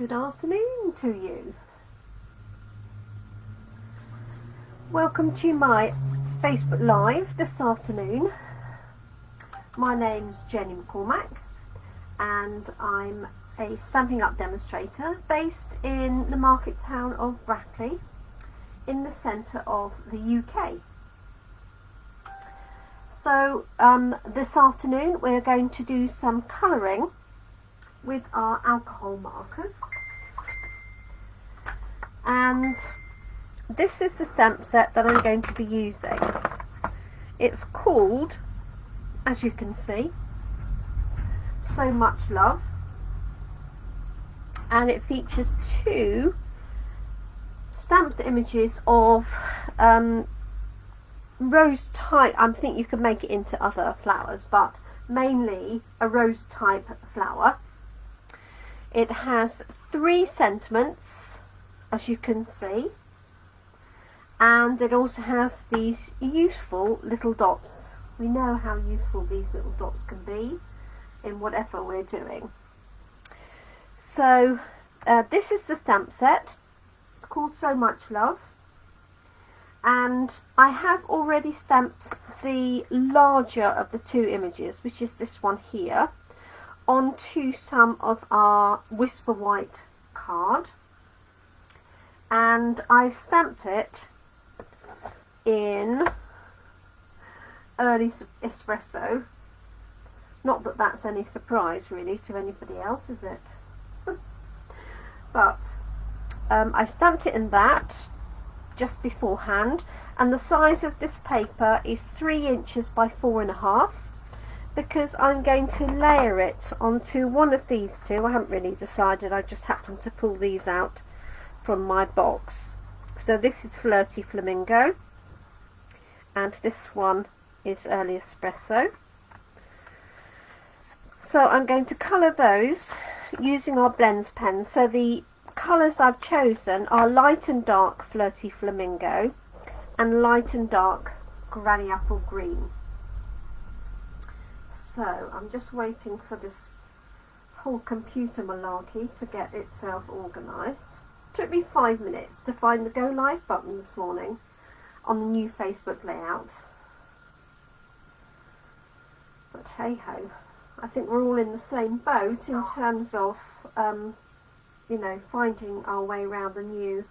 good afternoon to you. Welcome to my Facebook Live this afternoon. My name's Jenny McCormack and I'm a Stampin' Up demonstrator based in the market town of Brackley in the centre of the UK. So this afternoon we're going to do some colouring with our alcohol markers, and this is the stamp set that I'm going to be using. It's called, as you can see, So Much Love, and it features two stamped images of rose type. I think you could make it into other flowers, but mainly a rose type flower. It has 3 sentiments, as you can see, and it also has these useful little dots. We know how useful these little dots can be in whatever we're doing. So this is the stamp set. It's called So Much Love, and I have already stamped the larger of the 2 images, which is this one here, onto some of our Whisper White card, and I've stamped it in Early Espresso. Not that that's any surprise really to anybody else, is it? But I stamped it in that just beforehand, and the size of this paper is 3 inches by 4.5, because I'm going to layer it onto one of these 2. I haven't really decided, I just happened to pull these out from my box. So this is Flirty Flamingo and this one is Early Espresso. So I'm going to colour those using our blends pen. So the colours I've chosen are light and dark Flirty Flamingo and light and dark Granny Apple Green. So I'm just waiting for this whole computer malarkey to get itself organised. Took me 5 minutes to find the Go Live button this morning on the new Facebook layout. But hey ho, I think we're all in the same boat in terms of, you know, finding our way around the new.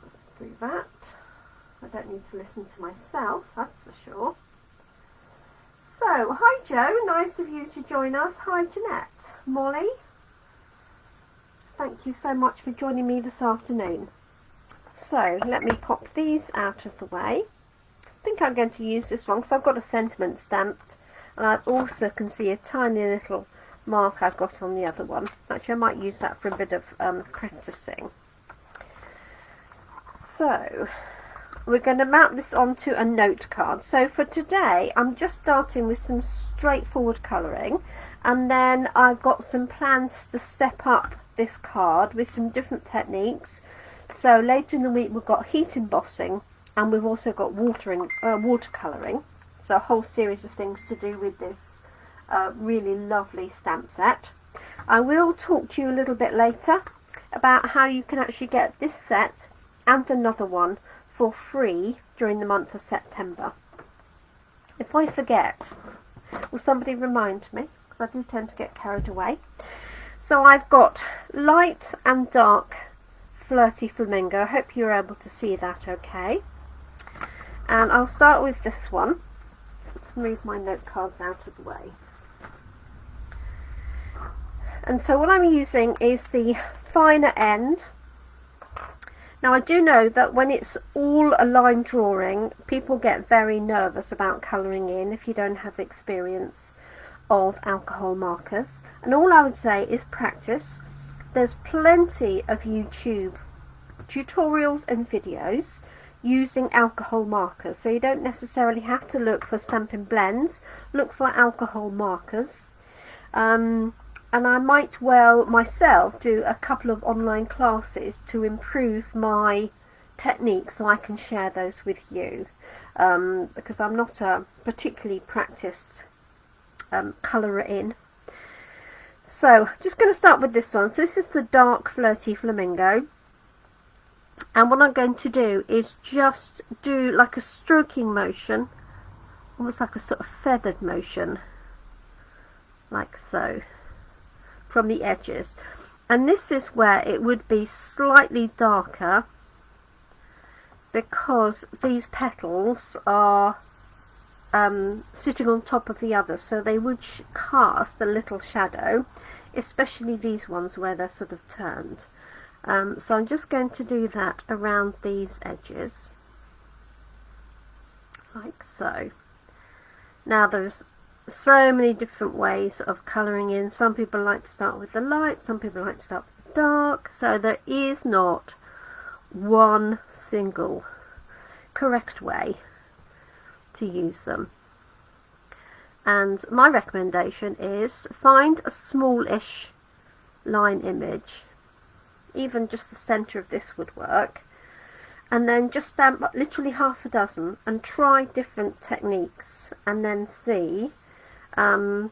Let's do that. I don't need to listen to myself, that's for sure. So, hi Joe, nice of you to join us. Hi Jeanette. Molly, thank you so much for joining me this afternoon. So, let me pop these out of the way. I think I'm going to use this one because I've got a sentiment stamped, and I also can see a tiny little mark I've got on the other one. Actually, I might use that for a bit of practicing. So, we're going to mount this onto a note card. So for today I'm just starting with some straightforward colouring, and then I've got some plans to step up this card with some different techniques. So later in the week we've got heat embossing, and we've also got watercolouring. So a whole series of things to do with this really lovely stamp set. I will talk to you a little bit later about how you can actually get this set and another one for free during the month of September. If I forget, will somebody remind me, because I do tend to get carried away. So I've got light and dark Flirty Flamingo. I hope you're able to see that okay. And I'll start with this one. Let's move my note cards out of the way. And so what I'm using is the finer end. Now I do know that when it's all a line drawing, people get very nervous about colouring in if you don't have experience of alcohol markers. And all I would say is practice. There's plenty of YouTube tutorials and videos using alcohol markers, so you don't necessarily have to look for Stampin' Blends. Look for alcohol markers. And I might well myself do a couple of online classes to improve my technique, so I can share those with you, because I'm not a particularly practiced colourer in. So just going to start with this one. So this is the dark Flirty Flamingo, and what I'm going to do is just do like a stroking motion, almost like a sort of feathered motion, like so, from the edges. And this is where it would be slightly darker, because these petals are sitting on top of the others, so they would cast a little shadow, especially these ones where they're sort of turned. So I'm just going to do that around these edges, like so. Now there's so many different ways of colouring in. Some people like to start with the light, some people like to start with the dark, so there is not one single correct way to use them. And my recommendation is find a smallish line image, even just the centre of this would work, and then just stamp literally half a dozen and try different techniques and then see how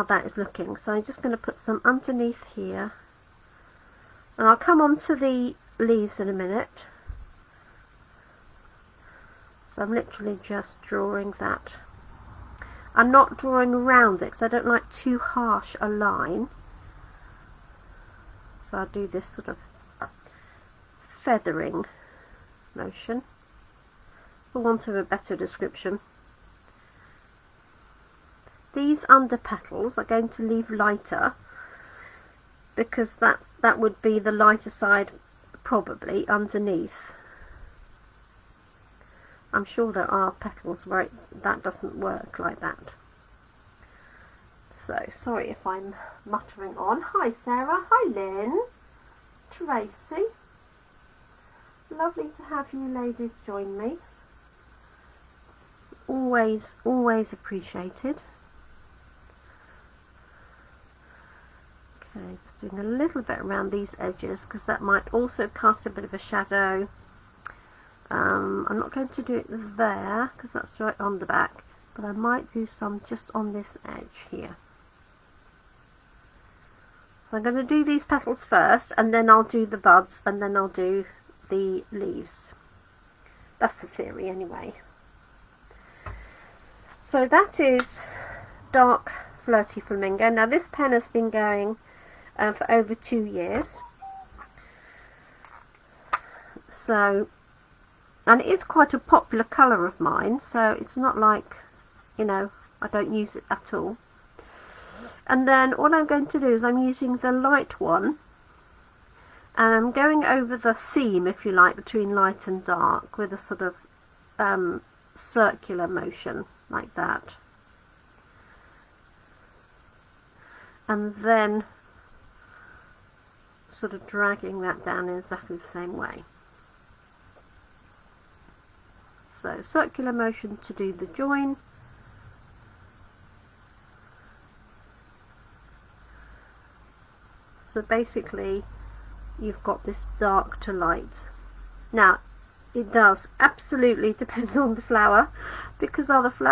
that is looking. So I'm just going to put some underneath here, and I'll come on to the leaves in a minute. So I'm literally just drawing that. I'm not drawing around it because I don't like too harsh a line. So I'll do this sort of feathering motion, for want of a better description. These under petals are going to leave lighter, because that would be the lighter side probably underneath. I'm sure there are petals where that doesn't work like that. So, sorry if I'm muttering on. Hi Sarah, hi Lynn, Tracy. Lovely to have you ladies join me. Always, always appreciated. Okay, just doing a little bit around these edges because that might also cast a bit of a shadow. I'm not going to do it there because that's right on the back, but I might do some just on this edge here. So I'm going to do these petals first, and then I'll do the buds, and then I'll do the leaves. That's the theory anyway. So that is dark Flirty Flamingo. Now this pen has been going for over 2 years. So, and it is quite a popular colour of mine, so it's not like, you know, I don't use it at all. And then what I'm going to do is I'm using the light one, and I'm going over the seam, if you like, between light and dark with a sort of circular motion like that. And then sort of dragging that down in exactly the same way. So circular motion to do the join. So basically you've got this dark to light. Now it does absolutely depend on the flower, because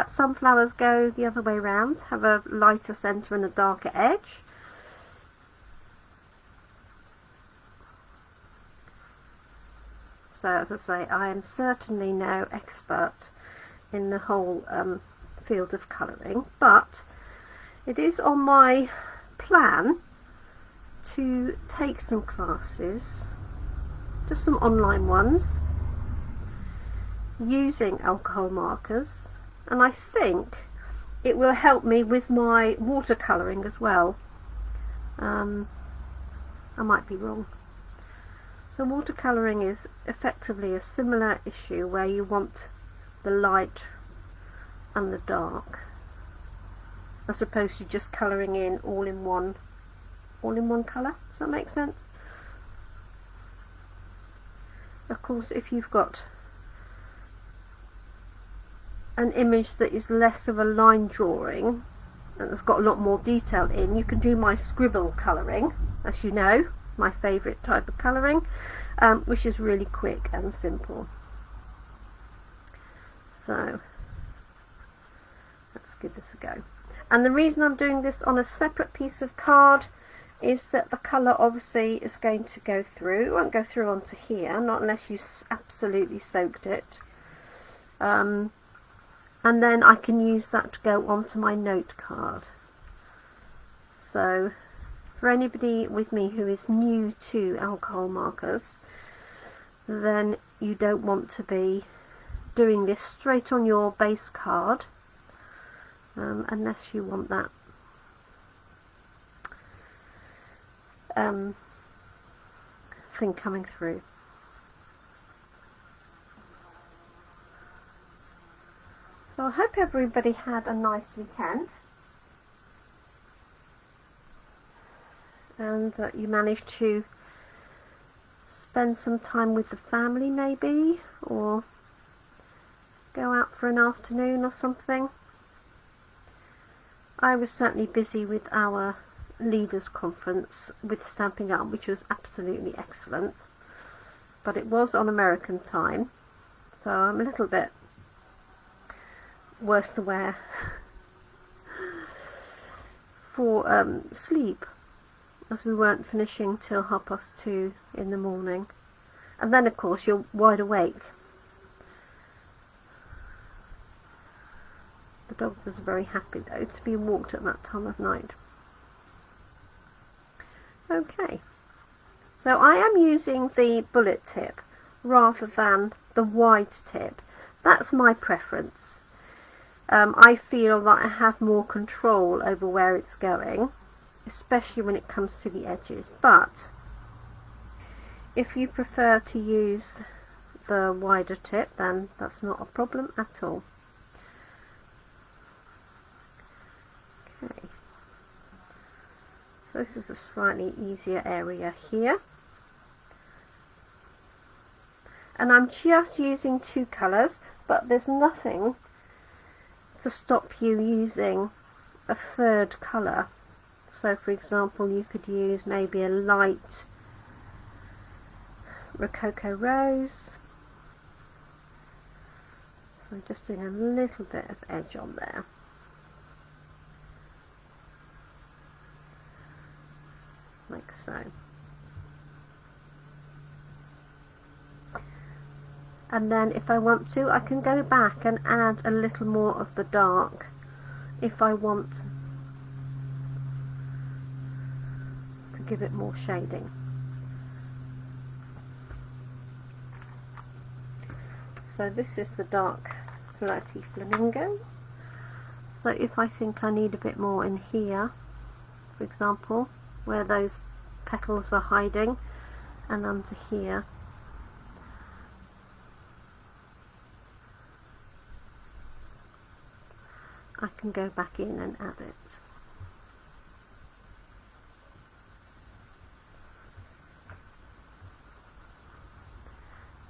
some flowers go the other way around, have a lighter centre and a darker edge. So as I say, I am certainly no expert in the whole field of colouring, but it is on my plan to take some classes, just some online ones, using alcohol markers, and I think it will help me with my watercolouring as well. I might be wrong. So watercolouring is effectively a similar issue where you want the light and the dark, as opposed to just colouring in all in one colour. Does that make sense? Of course, if you've got an image that is less of a line drawing and it's got a lot more detail in, you can do my scribble colouring, as you know, my favourite type of colouring, which is really quick and simple. So let's give this a go. And the reason I'm doing this on a separate piece of card is that the colour obviously is going to go through. It won't go through onto here, not unless you absolutely soaked it. And then I can use that to go onto my note card. So for anybody with me who is new to alcohol markers, then you don't want to be doing this straight on your base card, unless you want that thing coming through. So I hope everybody had a nice weekend, and you managed to spend some time with the family maybe, or go out for an afternoon or something. I was certainly busy with our leaders conference with Stampin' Up, which was absolutely excellent, but it was on American time, so I'm a little bit worse the wear for sleep, as we weren't finishing till 2:30 in the morning, and then of course you're wide awake. The dog was very happy though to be walked at that time of night. Okay, so I am using the bullet tip rather than the wide tip. That's my preference. I feel that I have more control over where it's going, especially when it comes to the edges, but if you prefer to use the wider tip, then that's not a problem at all. Okay, so this is a slightly easier area here, and I'm just using 2 colours, but there's nothing to stop you using a 3rd colour. So for example, you could use maybe a light Rococo Rose. So just doing a little bit of edge on there. Like so. And then if I want to, I can go back and add a little more of the dark if I want to give it more shading. So this is the dark Flirty Flamingo. So if I think I need a bit more in here, for example, where those petals are hiding, and under here, I can go back in and add it.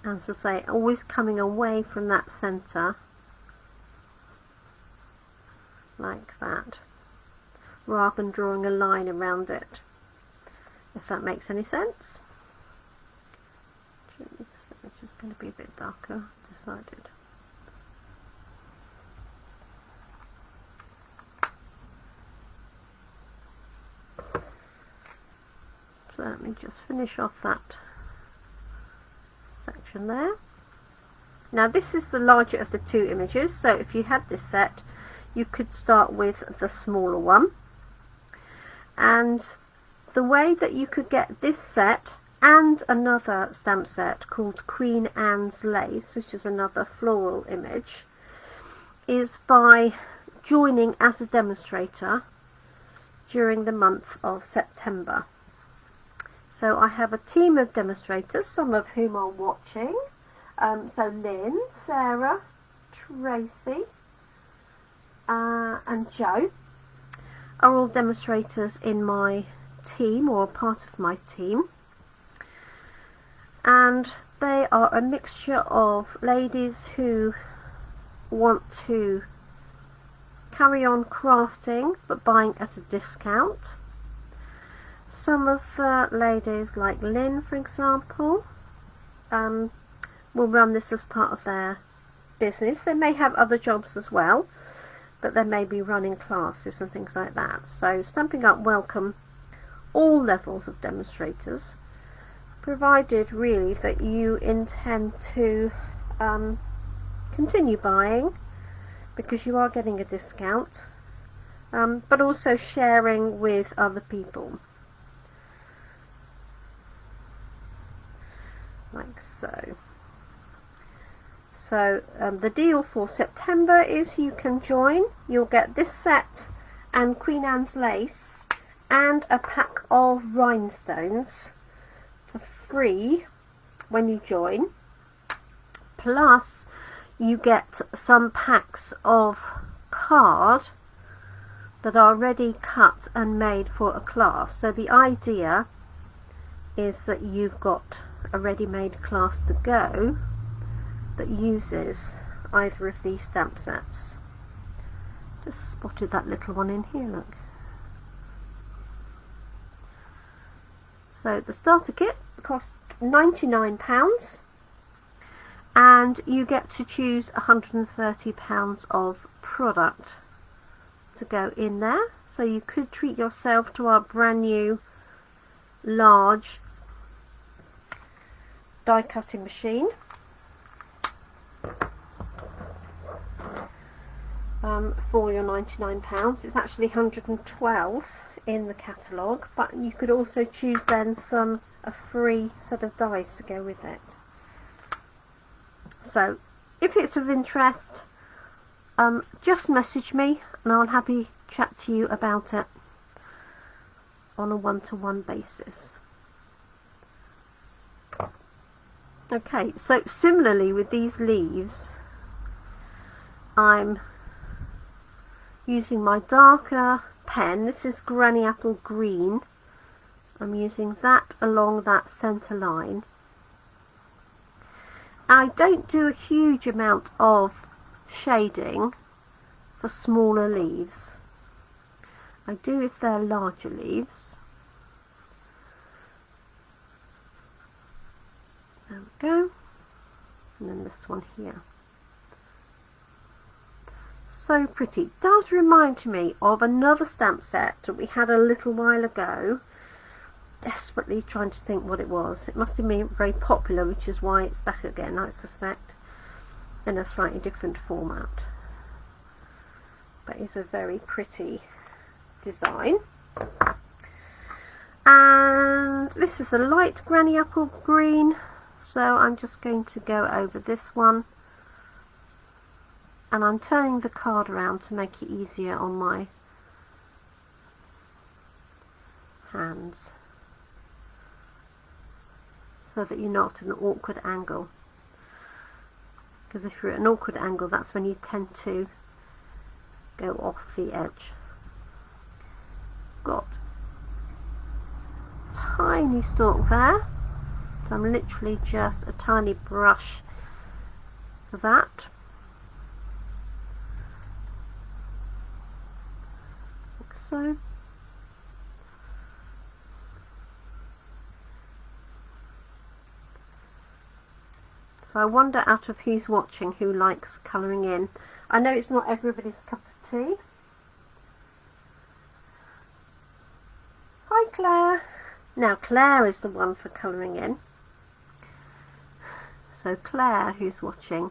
And as I say, always coming away from that centre, like that, rather than drawing a line around it, if that makes any sense. It's just going to be a bit darker, decided. So let me just finish off that section there. Now this is the larger of the 2 images, so if you had this set, you could start with the smaller one. And the way that you could get this set and another stamp set called Queen Anne's Lace, which is another floral image, is by joining as a demonstrator during the month of September. So I have a team of demonstrators, some of whom are watching. So Lynn, Sarah, Tracy and Joe are all demonstrators in my team, or part of my team. And they are a mixture of ladies who want to carry on crafting but buying at a discount. Some of the ladies, like Lynn for example, will run this as part of their business. They may have other jobs as well, but they may be running classes and things like that. So Stampin' Up welcome all levels of demonstrators, provided really that you intend to continue buying, because you are getting a discount, but also sharing with other people, like so. So the deal for September is you can join. You'll get this set and Queen Anne's lace and a pack of rhinestones for free when you join, plus you get some packs of card that are already cut and made for a class. So the idea is that you've got a ready-made class to go that uses either of these stamp sets. Just spotted that little one in here, look. So the starter kit costs £99, and you get to choose £130 of product to go in there. So you could treat yourself to our brand new large die cutting machine, for your £99. It's actually £112 in the catalogue, but you could also choose then a free set of dies to go with it. So if it's of interest, just message me and I'll happily chat to you about it on a one-to-one basis. Okay, so similarly with these leaves, I'm using my darker pen. This is Granny Apple Green. I'm using that along that centre line. I don't do a huge amount of shading for smaller leaves. I do if they're larger leaves. There we go. And then this one here. So pretty. Does remind me of another stamp set that we had a little while ago. Desperately trying to think what it was. It must have been very popular, which is why it's back again, I suspect, in a slightly different format. But it's a very pretty design. And this is a light Granny Apple Green, so I'm just going to go over this one, and I'm turning the card around to make it easier on my hands, so that you're not at an awkward angle, because if you're at an awkward angle, that's when you tend to go off the edge. Got tiny stalk there, so I'm literally just a tiny brush for that. Like so. So I wonder, out of who's watching, who likes colouring in. I know it's not everybody's cup of tea. Hi Claire. Now Claire is the one for colouring in. So Claire, who's watching,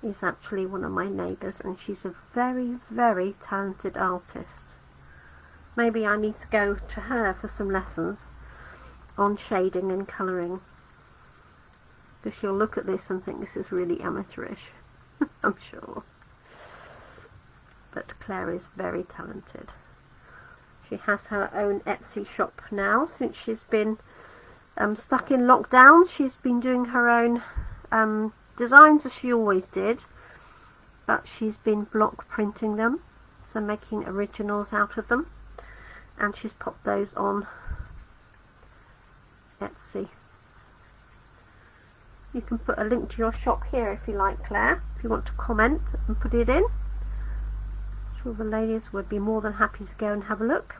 is actually one of my neighbours, and she's a very, very talented artist. Maybe I need to go to her for some lessons on shading and colouring, because she'll look at this and think this is really amateurish. I'm sure. But Claire is very talented. She has her own Etsy shop now. Since she's been stuck in lockdown, she's been doing her own designs, as she always did, but she's been block printing them, so making originals out of them, and she's popped those on Etsy. You can put a link to your shop here if you like, Claire, if you want to comment and put it in. I'm sure the ladies would be more than happy to go and have a look.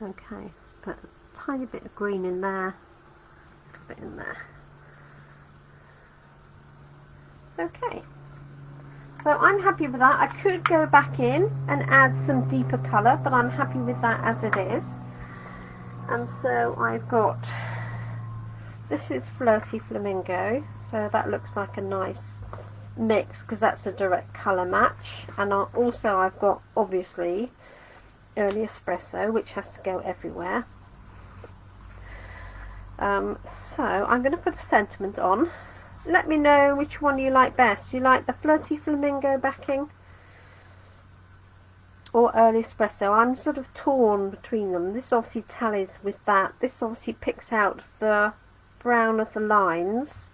Okay, let's put a tiny bit of green in there, a little bit in there. Okay, so I'm happy with that. I could go back in and add some deeper colour, but I'm happy with that as it is. And so I've got, this is Flirty Flamingo, so that looks like a nice mix because that's a direct colour match. And also I've got, obviously, Early Espresso, which has to go everywhere. So I'm going to put a sentiment on. Let me know which one you like best. You like the Flirty Flamingo backing or Early Espresso? I'm sort of torn between them. This obviously tallies with that. This obviously picks out the brown of the lines.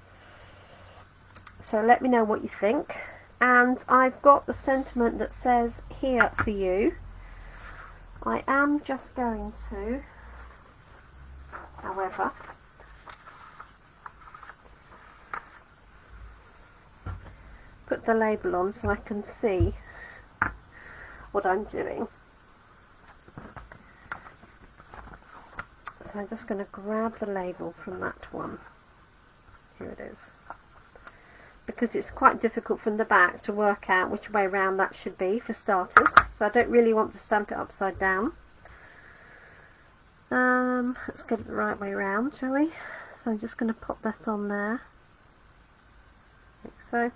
So let me know what you think. And I've got the sentiment that says here for you. I am just going to, however, put the label on so I can see what I'm doing. So I'm just going to grab the label from that one. Here it is. Because it's quite difficult from the back to work out which way round that should be for starters. So I don't really want to stamp it upside down. Let's get it the right way round, shall we? So I'm just going to pop that on there. Like so.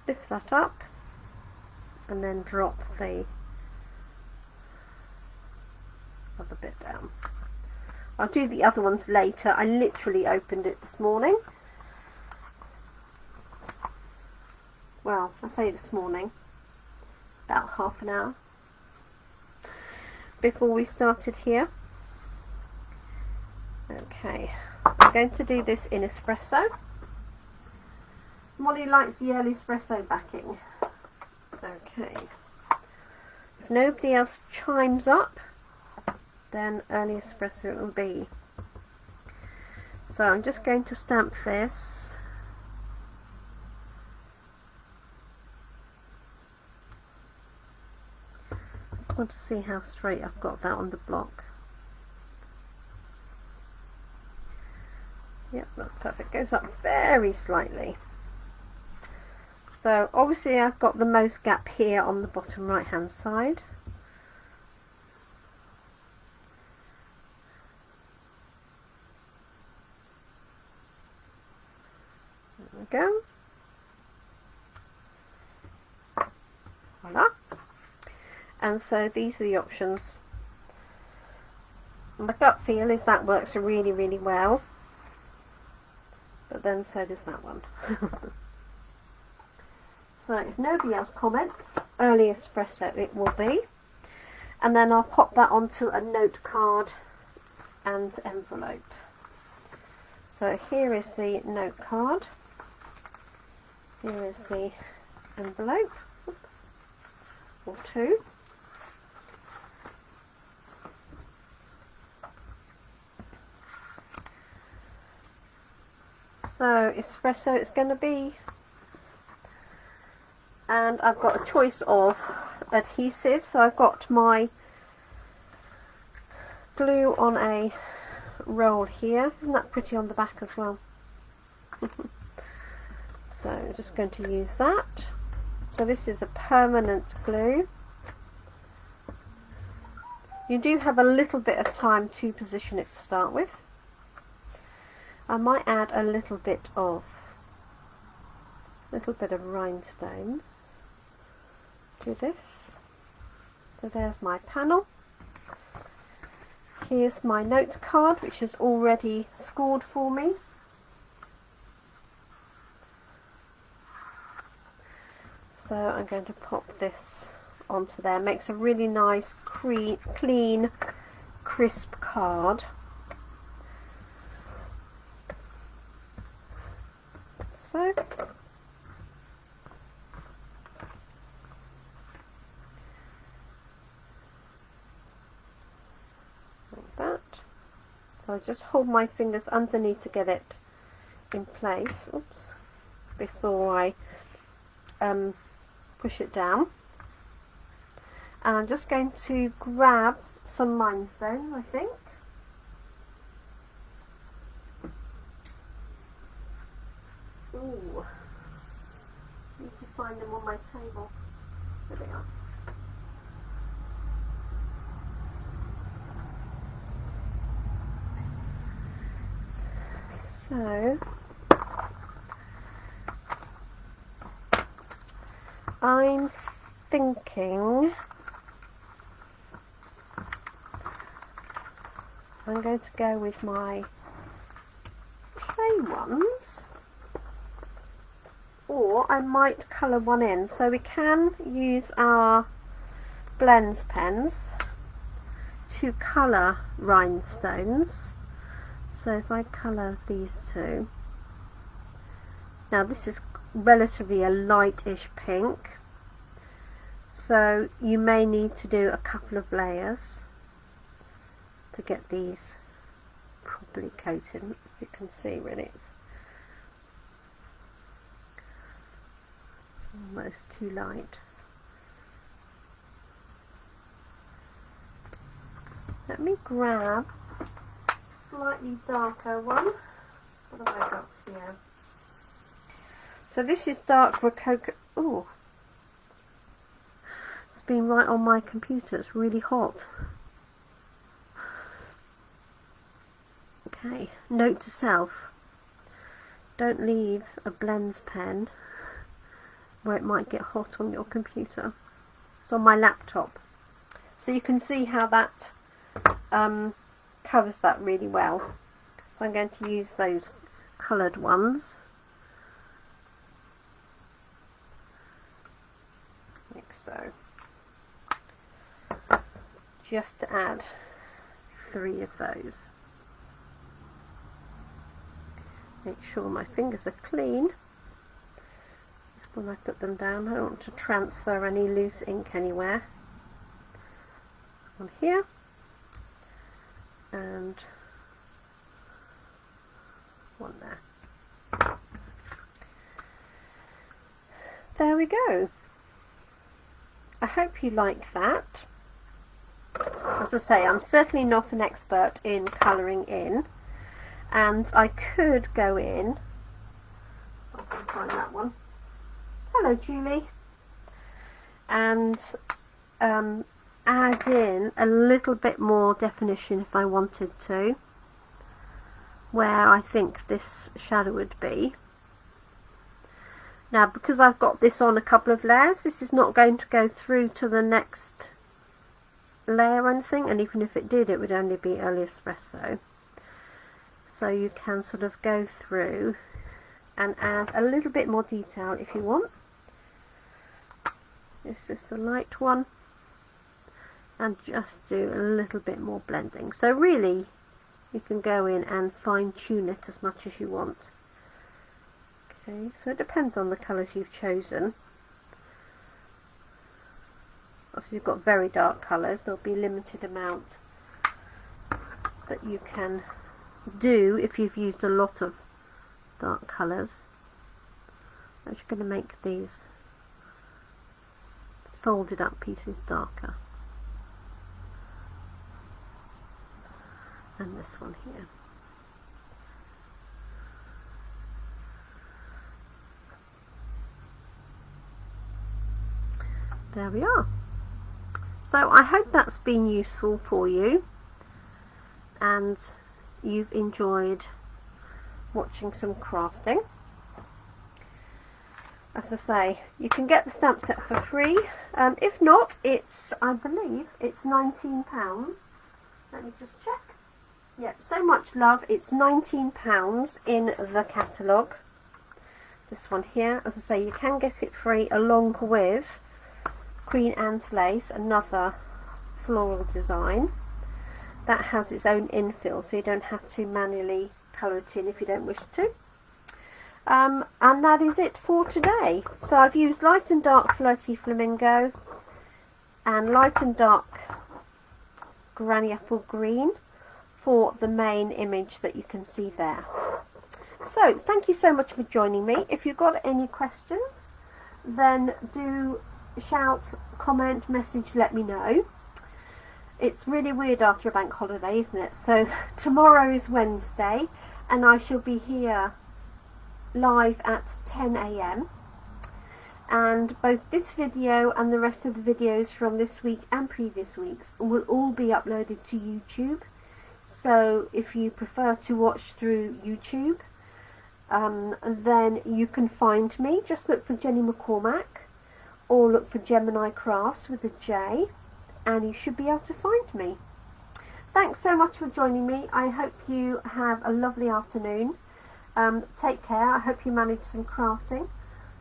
Lift that up and then drop the other bit down. I'll do the other ones later. I literally opened it this morning. Well, I say this morning, about half an hour before we started here. Okay, I'm going to do this in espresso. Molly likes the Early Espresso backing. Okay, if nobody else chimes up, then Early Espresso it will be. So I'm just going to stamp this. I just want to see how straight I've got that on the block. Yep, that's perfect. Goes up very slightly. So obviously I've got the most gap here on the bottom right hand side. There we go. Voila. And so these are the options. My gut feel is that works really, really well. But then so does that one. So if nobody else comments, Early Espresso it will be. And then I'll pop that onto a note card and envelope. So here is the note card. Here is the envelope. Oops. Or two. So espresso it's going to be, and I've got a choice of adhesive. So I've got my glue on a roll here. Isn't that pretty on the back as well? So I'm just going to use that. So this is a permanent glue. You do have a little bit of time to position it to start with. I might add a little bit of rhinestones to this. So there's my panel. Here's my note card, which is already scored for me. So I'm going to pop this onto there. Makes a really nice, clean, crisp card. So like that. So I just hold my fingers underneath to get it in place. Oops, before I push it down. And I'm just going to grab some rhinestones, I think. Ooh, need to find them on my table. There they are. So I'm thinking I'm going to go with my plain ones, or I might colour one in. So we can use our blends pens to colour rhinestones. So if I colour these two, now this is relatively a lightish pink, so you may need to do a couple of layers to get these properly coated. You can see really it's almost too light. Let me grab a slightly darker one. What have I got here? So this is dark Rococo. Oh, it's been right on my computer. It's really hot. Okay, note to self, don't leave a blends pen where it might get hot on your computer. It's on my laptop. So you can see how that covers that really well. So I'm going to use those coloured ones. Like so. Just to add 3 of those. Make sure my fingers are clean when I put them down. I don't want to transfer any loose ink anywhere. On here, and one there. There we go. I hope you like that. As I say, I'm certainly not an expert in colouring in, and I could go in, I can find that one. Hello Julie. And add in a little bit more definition if I wanted to, where I think this shadow would be. Now because I've got this on a couple of layers, this is not going to go through to the next layer or anything, and even if it did, it would only be early espresso. So you can sort of go through and add a little bit more detail if you want. This is the light one, and just do a little bit more blending. So really you can go in and fine tune it as much as you want. Okay, so it depends on the colours you've chosen. If you've got very dark colours, there'll be a limited amount that you can do if you've used a lot of dark colours. I'm just going to make these folded up pieces darker. And this one here. There we are. So I hope that's been useful for you and you've enjoyed watching some crafting. As I say, you can get the stamp set for free. If not, it's, I believe it's £19. Let me just check. Yeah, So Much Love, it's £19 in the catalogue. This one here, as I say, you can get it free along with Queen Anne's Lace, another floral design that has its own infill, so you don't have to manually colour it in if you don't wish to. And that is it for today. So I've used light and dark Flirty Flamingo and light and dark Granny Apple Green for the main image that you can see there. So thank you so much for joining me. If you've got any questions, then do shout, comment, message, let me know. It's really weird after a bank holiday, isn't it? So tomorrow is Wednesday and I shall be here live at 10 a.m. and both this video and the rest of the videos from this week and previous weeks will all be uploaded to YouTube. So if you prefer to watch through YouTube, then you can find me. Just look for Jenny McCormack or look for Gemini Crafts with a J, and you should be able to find me. Thanks so much for joining me. I hope you have a lovely afternoon. Take care. I hope you manage some crafting.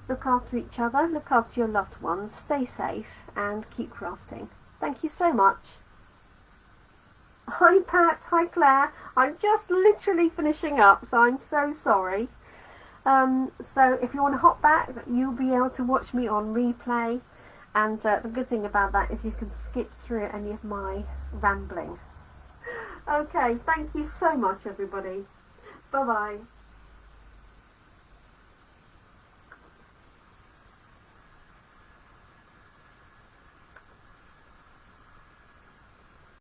Look after each other, look after your loved ones, stay safe and keep crafting. Thank you so much. Hi Pat, hi Claire. I'm just literally finishing up, so I'm so sorry. So if you want to hop back, you'll be able to watch me on replay, and the good thing about that is you can skip through any of my rambling. Okay, thank you so much everybody. Bye bye.